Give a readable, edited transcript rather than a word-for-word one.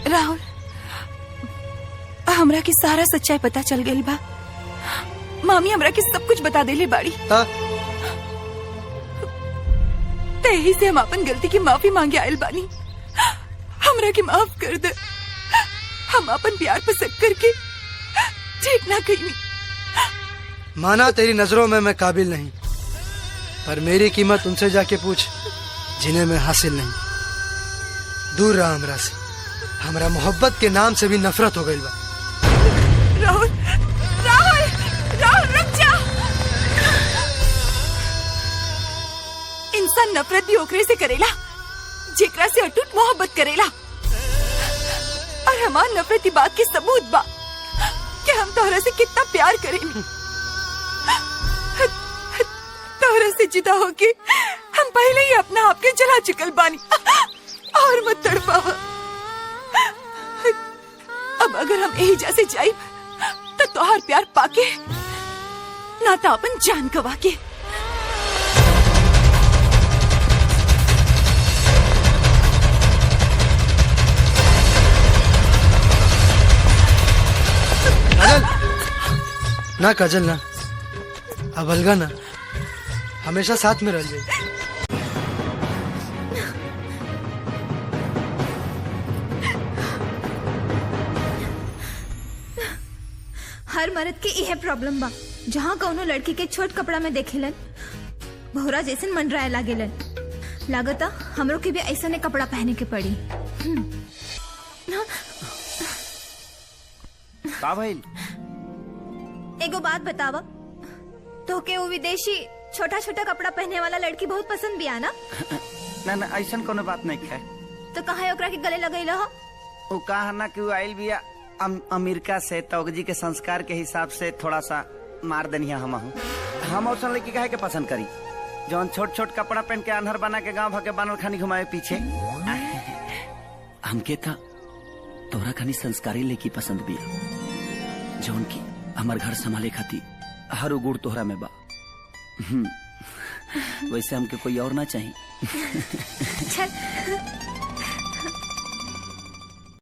राहुल, हमरा की सारा सच्चाई पता चल गई बा। मामी हमरा की सब कुछ बता देली बाड़ी। तही से हम अपन गलती की माफी मांगे आयल बानी। हमरा की माफ कर दे। हम अपन प्यार पसंद करके ठीक ना कहीं। माना तेरी नजरों में मैं काबिल नहीं, पर मेरी कीमत उनसे जाके पूछ जिन्हें मैं हासिल नहीं। दूर रहा हमरा से। हमरा मोहब्बत के नाम से भी नफरत हो गई बा। राहुल, राहुल, राहुल रुक जा। इंसान नफरत भी ओकरे से करेला जेकरा से अटूट मोहब्बत करेला। और हमार नफरत की बात के सबूत बा कि हम तोहरा से कितना प्यार करेंगे। तोहरा से जुदा होके हम पहले ही अपना आप के जला चुकल बानी। और मत तड़पावा। अब अगर हम यही जैसे जाए तो तोहार प्यार पाके ना तो अपन जान गवा के। ना काजल ना, अब अलगा ना, हमेशा साथ में रह जाए। हर मर्द के यह प्रॉब्लम बा, जहाँ कौनो लड़की के छोट कपड़ा में देखेलन भौरा जैसे मंडराए लागेलन। लागता हमरो के भी ऐसा ने कपड़ा पहने के पड़ी। का भइल? एगो बात बतावा, तो के वो विदेशी छोटा छोटा कपड़ा पहने वाला लड़की बहुत पसंद भी आना? ना ना ऐसा कोनो बात नहीं है। तो कहा ओकरा के गले लगई हो? वो कहा ना कि वो आयल बिया अमेरिका से, तौगजी के संस्कार के हिसाब से थोड़ा सा मार दनिया हम औसन लड़की काहे के पसंद करी जौन छोट छोट कपड़ा पहन के अनहर बना के गांव भगे बानर खानी घुमाए पीछे। हमके था तोरा खानी संस्कारी लड़की पसंद बिया जौन की हमार घर संभाले खाती हर उगुड़ तोहरा में बा। वैसे हमके कोई और ना चाहिए। चल